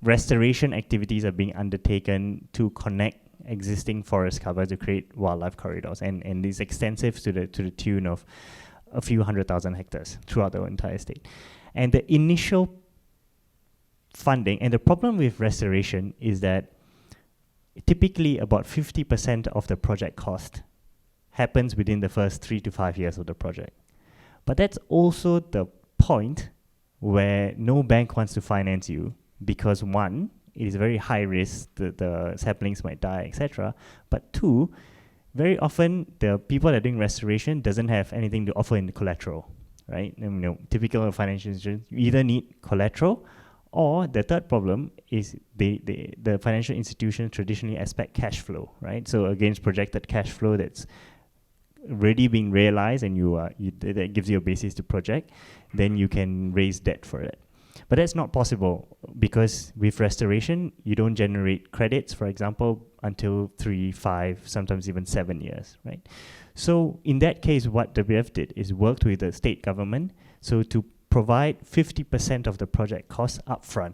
restoration activities are being undertaken to connect existing forest cover to create wildlife corridors, and it's extensive to the tune of a few 100,000 hectares throughout the entire state. And the initial funding, and the problem with restoration is that typically about 50% of the project cost happens within the first 3 to 5 years of the project. But that's also the point where no bank wants to finance you, because one, it is very high risk, the saplings might die, etc. But two, very often the people that are doing restoration doesn't have anything to offer in the collateral, right? Typical financial institutions, you either need collateral, or the third problem is the financial institutions traditionally expect cash flow, right? So against projected cash flow that's already being realized, and that gives you a basis to project, then you can raise debt for it. But that's not possible, because with restoration, you don't generate credits, for example, until 3, 5, sometimes even 7 years, right? So in that case, what WF did is worked with the state government so to provide 50% of the project costs upfront.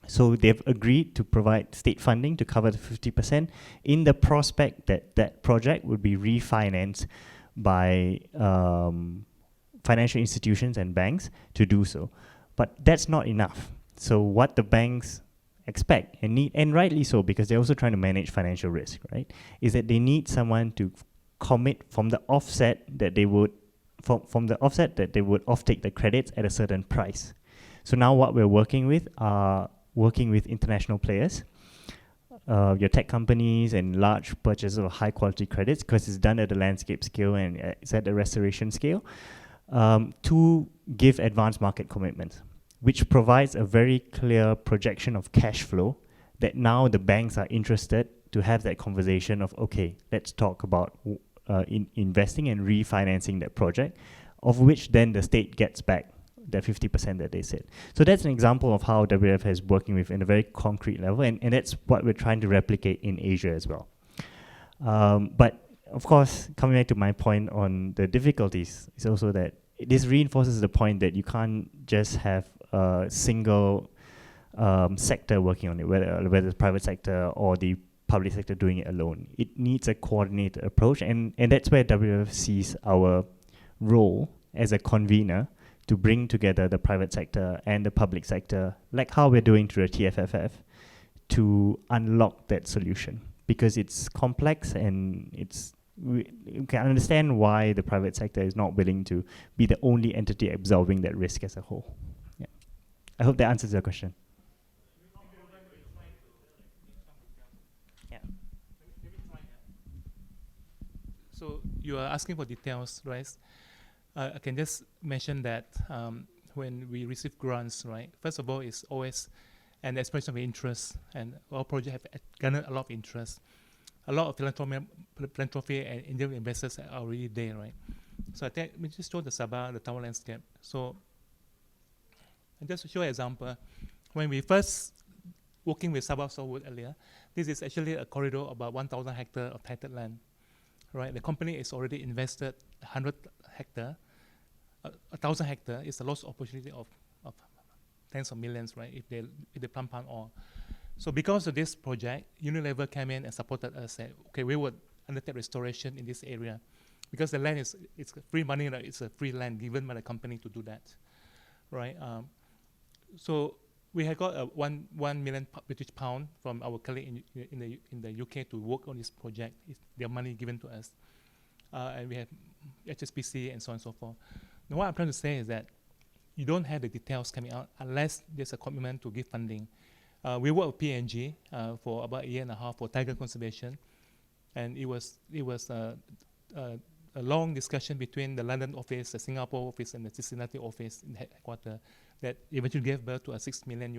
So they've agreed to provide state funding to cover the 50% in the prospect that that project would be refinanced by financial institutions and banks to do so. But that's not enough. So what the banks expect and need, and rightly so, because they're also trying to manage financial risk, right, is that they need someone to commit from the offset that they would offtake the credits at a certain price. So now what we're working with are international players, your tech companies and large purchasers of high quality credits, because it's done at the landscape scale and it's at the restoration scale, to give advanced market commitments, which provides a very clear projection of cash flow that now the banks are interested to have that conversation of, okay, let's talk about investing and refinancing that project, of which then the state gets back the 50% that they said. So that's an example of how WF is working with in a very concrete level, and that's what we're trying to replicate in Asia as well. But of course, coming back to my point on the difficulties, is also that this reinforces the point that you can't just have a single sector working on it, whether it's private sector or the public sector doing it alone. It needs a coordinated approach, and that's where WWF sees our role as a convener to bring together the private sector and the public sector, like how we're doing through the TFFF, to unlock that solution. Because it's complex, and you can understand why the private sector is not willing to be the only entity absorbing that risk as a whole. Yeah. I hope that answers your question. Yeah. So you are asking for details, right? I can just mention that when we receive grants, right, first of all, it's always an expression of interest, and our project have garnered a lot of interest. A lot of philanthropy and Indian investors are already there, right? So I think we just show the Sabah, the tower landscape. So just to show an example, when we first working with Sabah Softwood earlier, this is actually a corridor about 1,000 hectares of titled land, right? The company is already invested 100 hectares. 1,000 hectares is a lost opportunity of tens of millions, right? If they plant palm oil. So because of this project, Unilever came in and supported us. Said, okay, we would undertake restoration in this area, because the land it's free money. Right? It's a free land given by the company to do that, right? So we had got 1 million British pound from our colleague in the UK to work on this project. It's their money given to us, and we have HSBC and so on and so forth. Now what I'm trying to say is that you don't have the details coming out unless there's a commitment to give funding. We worked with P&G for about a year and a half for tiger conservation, and it was a long discussion between the London office, the Singapore office, and the Cincinnati office in the headquarters that eventually gave birth to a $6 million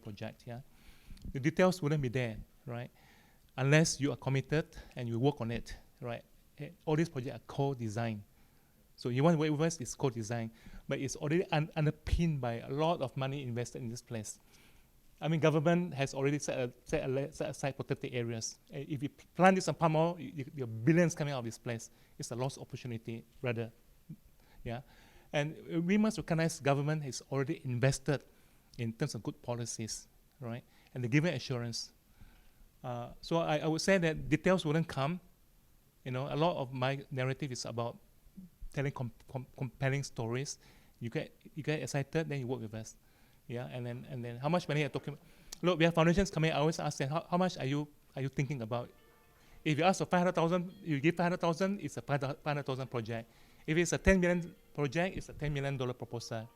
project. Yeah, the details wouldn't be there, right, unless you are committed and you work on it, right. All these projects are co-designed. So you want to work with us, it's co-design, but it's already underpinned by a lot of money invested in this place. I mean, government has already set aside protected areas. If you plant this on palm oil, your billions coming out of this place. It's a lost opportunity, rather. Yeah, and we must recognize government has already invested in terms of good policies, right? And they give assurance. So I would say that details wouldn't come. You know, a lot of my narrative is about telling compelling stories. You get excited, then you work with us. Yeah, and then how much money are you talking about? Look, we have foundations coming. I always ask them, how much are you thinking about? If you ask for 500,000, you give 500,000, it's a 500,000 project. If it's a 10 million project, it's a $10 million proposal.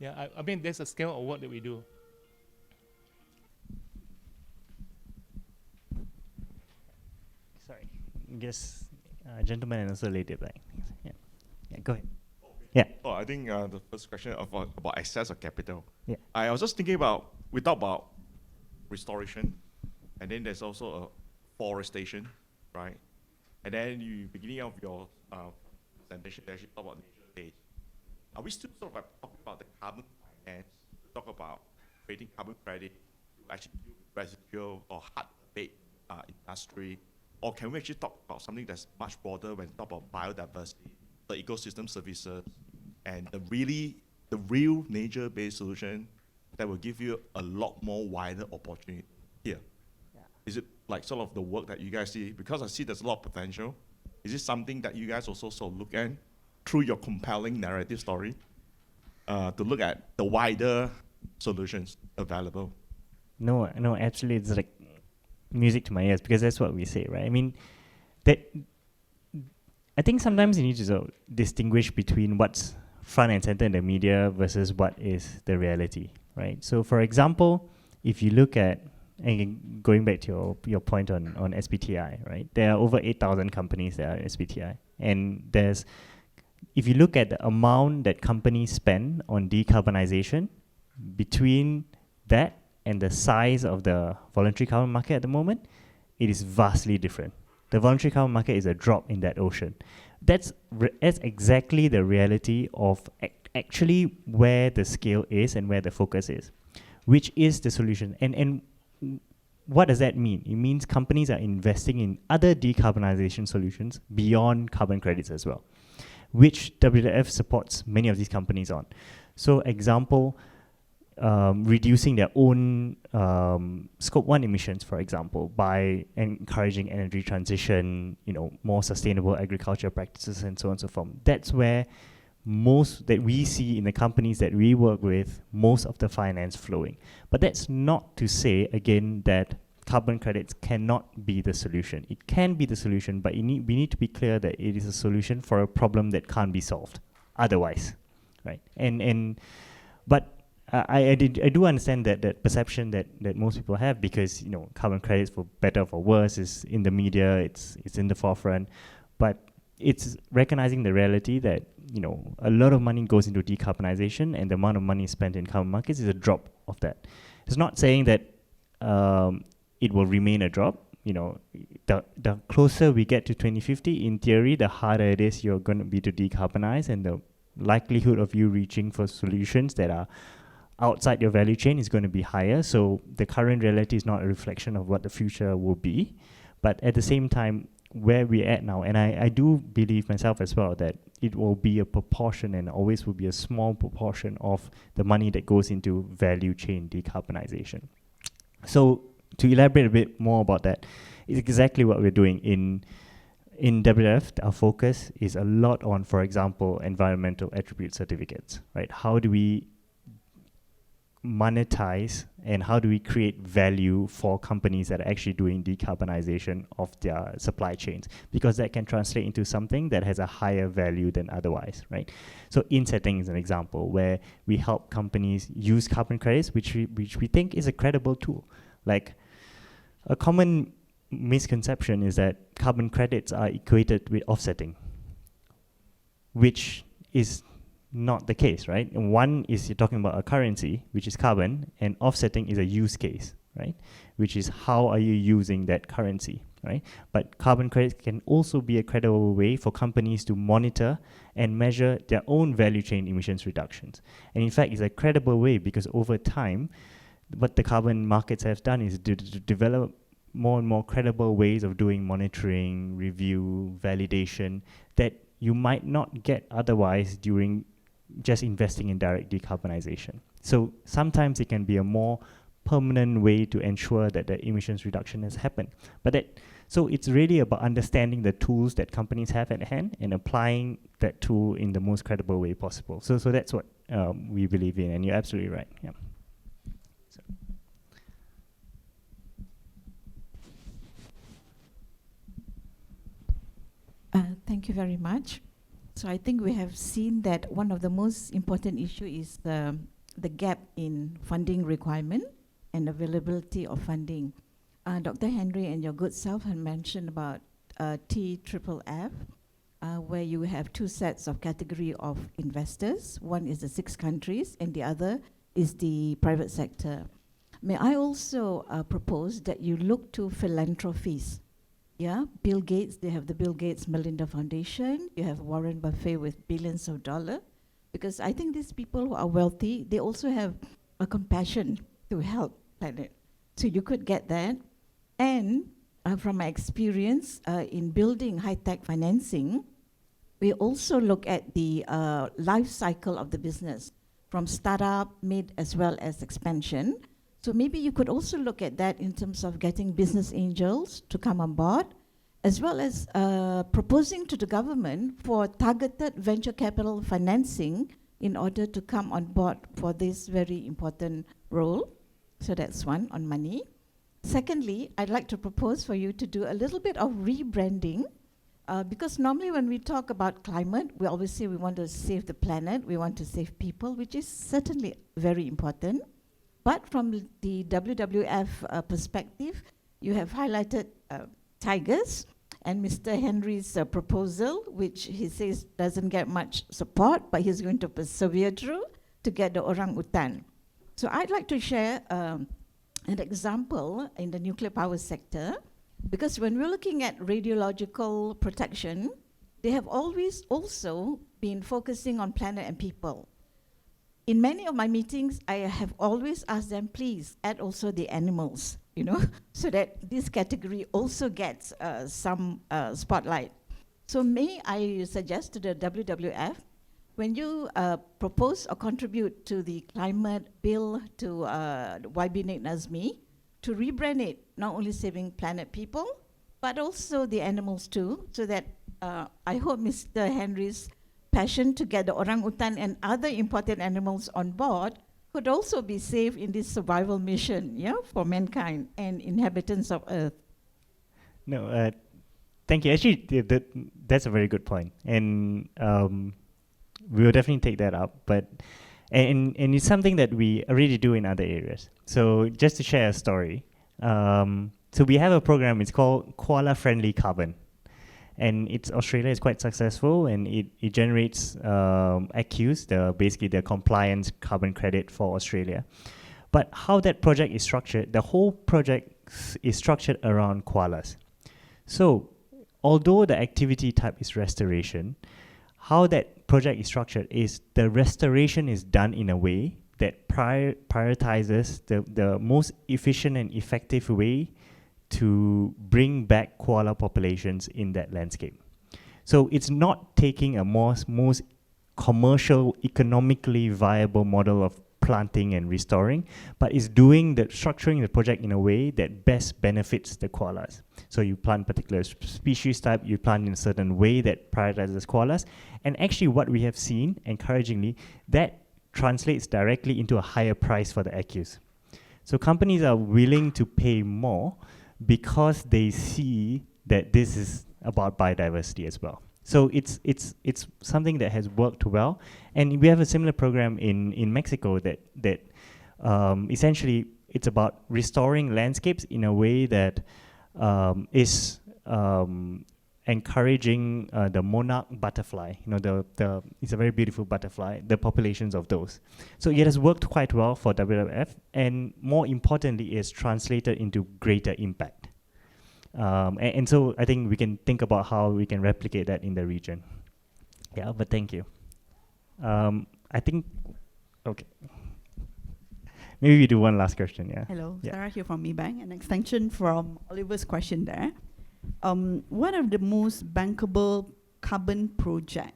Yeah, I mean, there's a scale of work that we do. Sorry, guess gentleman and also lady black. Yeah, go ahead. Yeah. Oh, I think the first question about access of capital. Yeah. I was just thinking about, we talk about restoration, and then there's also a forestation, right? And then you beginning of your presentation, you actually talk about nature days. Are we still sort of like talking about the carbon finance, talk about creating carbon credit to actually do residual or hard bait industry, or can we actually talk about something that's much broader when we talk about biodiversity, the ecosystem services, and the real nature-based solution that will give you a lot more wider opportunity here? Yeah. Is it like sort of the work that you guys see? Because I see there's a lot of potential. Is this something that you guys also sort of look at through your compelling narrative story to look at the wider solutions available? No, actually it's like music to my ears, because that's what we say, right? I mean, I think sometimes you need to sort of distinguish between what's front and center in the media versus what is the reality, right? So for example, if you look at, and going back to your point on SBTI, right? There are over 8,000 companies that are SBTI. And if you look at the amount that companies spend on decarbonization, between that and the size of the voluntary carbon market at the moment, it is vastly different. The voluntary carbon market is a drop in that ocean. That's exactly the reality of actually where the scale is and where the focus is, which is the solution. And what does that mean? It means companies are investing in other decarbonization solutions beyond carbon credits as well, which WWF supports many of these companies on. So example, reducing their own scope 1 emissions, for example, by encouraging energy transition, more sustainable agriculture practices, and so on and so forth. That's where most that we see in the companies that we work with, most of the finance flowing. But that's not to say, again, that carbon credits cannot be the solution. It can be the solution, but we need to be clear that it is a solution for a problem that can't be solved otherwise, right? But I do understand that perception that most people have, because carbon credits, for better or for worse, is in the media, it's in the forefront, but it's recognizing the reality that a lot of money goes into decarbonization, and the amount of money spent in carbon markets is a drop of that. It's not saying that it will remain a drop. The closer we get to 2050, in theory, the harder it is you're going to be to decarbonize, and the likelihood of you reaching for solutions that are outside your value chain is going to be higher. So the current reality is not a reflection of what the future will be. But at the same time, where we're at now, and I do believe myself as well that it will be a proportion, and always will be a small proportion of the money that goes into value chain decarbonization. So to elaborate a bit more about that, is exactly what we're doing in WWF. Our focus is a lot on, for example, environmental attribute certificates, right? How do we monetize and how do we create value for companies that are actually doing decarbonization of their supply chains? Because that can translate into something that has a higher value than otherwise, right? So insetting is an example where we help companies use carbon credits, which we think is a credible tool. Like, a common misconception is that carbon credits are equated with offsetting, which is not the case, right? And one is you're talking about a currency, which is carbon, and offsetting is a use case, right? Which is how are you using that currency, right? But carbon credits can also be a credible way for companies to monitor and measure their own value chain emissions reductions. And in fact, it's a credible way because over time, what the carbon markets have done is to develop more and more credible ways of doing monitoring, review, validation that you might not get otherwise during just investing in direct decarbonization. So sometimes it can be a more permanent way to ensure that the emissions reduction has happened. So it's really about understanding the tools that companies have at hand and applying that tool in the most credible way possible. So that's what we believe in, and you're absolutely right. Yeah. Thank you very much. So I think we have seen that one of the most important issue is the gap in funding requirement and availability of funding. Dr. Henry and your good self had mentioned about TFFF, where you have two sets of category of investors. One is the 6 countries and the other is the private sector. May I also propose that you look to philanthropies? Yeah, Bill Gates, they have the Bill Gates Melinda Foundation. You have Warren Buffett with billions of dollars. Because I think these people who are wealthy, they also have a compassion to help planet. So you could get that. And from my experience in building high-tech financing, we also look at the life cycle of the business, from startup, mid, as well as expansion. So maybe you could also look at that in terms of getting business angels to come on board, as well as proposing to the government for targeted venture capital financing in order to come on board for this very important role. So that's one on money. Secondly, I'd like to propose for you to do a little bit of rebranding, because normally when we talk about climate, we always say we want to save the planet, we want to save people, which is certainly very important. But from the WWF perspective, you have highlighted tigers and Mr. Henry's proposal, which he says doesn't get much support, but he's going to persevere through to get the orangutan. So I'd like to share an example in the nuclear power sector, because when we're looking at radiological protection, they have always also been focusing on planet and people. In many of my meetings, I have always asked them, please add also the animals, so that this category also gets some spotlight. So may I suggest to the WWF when you propose or contribute to the climate bill to YB Nazmi to rebrand it, not only saving planet people, but also the animals too, so that I hope Mr. Henry's passion to get the orangutan and other important animals on board could also be saved in this survival mission, yeah, for mankind and inhabitants of Earth. No, thank you. Actually, that's a very good point, and we will definitely take that up. But and it's something that we already do in other areas. So just to share a story, so we have a program. It's called Koala Friendly Carbon, and Australia is quite successful, and it generates ACCUs, basically the compliance carbon credit for Australia. But how that project is structured, the whole project is structured around koalas. So although the activity type is restoration, how that project is structured is the restoration is done in a way that prioritizes the most efficient and effective way to bring back koala populations in that landscape. So it's not taking a most commercial, economically viable model of planting and restoring, but it's structuring the project in a way that best benefits the koalas. So you plant particular species type, you plant in a certain way that prioritizes koalas, and actually what we have seen, encouragingly, that translates directly into a higher price for the ACCUs. So companies are willing to pay more because they see that this is about biodiversity as well. So it's something that has worked well, and we have a similar program in Mexico that essentially it's about restoring landscapes in a way that is encouraging the monarch butterfly. You know, it's a very beautiful butterfly. The populations of those. So it has worked quite well for WWF, and more importantly, is translated into greater impact. And so I think we can think about how we can replicate that in the region. Yeah, but thank you. I think, okay. Maybe we do one last question, yeah. Hello, yeah. Sarah here from Maybank, an extension from Oliver's question there. What are the most bankable carbon project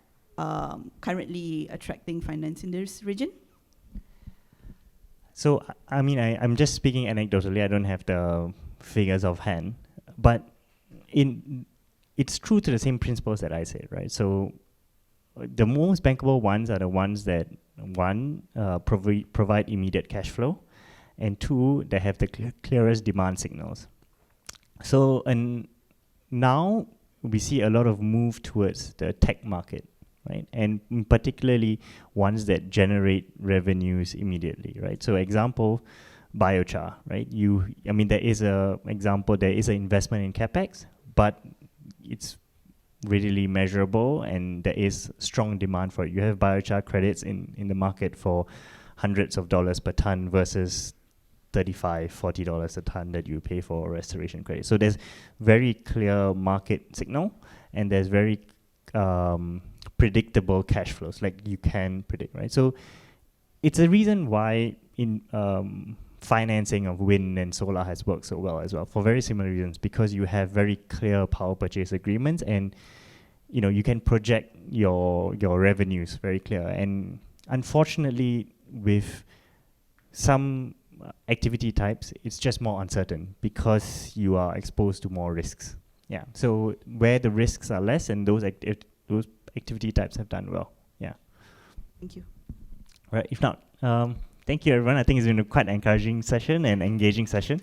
currently attracting finance in this region? So, I mean, I'm just speaking anecdotally. I don't have the figures offhand. But it's true to the same principles that I said, right? So the most bankable ones are the ones that, one, provide immediate cash flow, and two, they have the clearest demand signals. So and now we see a lot of move towards the tech market, right? And particularly ones that generate revenues immediately, right? So example, biochar, right? There is an investment in capex, but it's readily measurable, and there is strong demand for it. You have biochar credits in the market for hundreds of dollars per ton versus $35, $40 a ton that you pay for restoration credit. So there's very clear market signal, and there's very predictable cash flows, like you can predict, right? So it's a reason why in financing of wind and solar has worked so well as well, for very similar reasons, because you have very clear power purchase agreements, and you can project your revenues very clear. And unfortunately, with some activity types, it's just more uncertain because you are exposed to more risks. Yeah. So where the risks are less, and those activity types have done well. Yeah. Thank you. Right. If not, thank you, everyone. I think it's been a quite encouraging session and engaging session.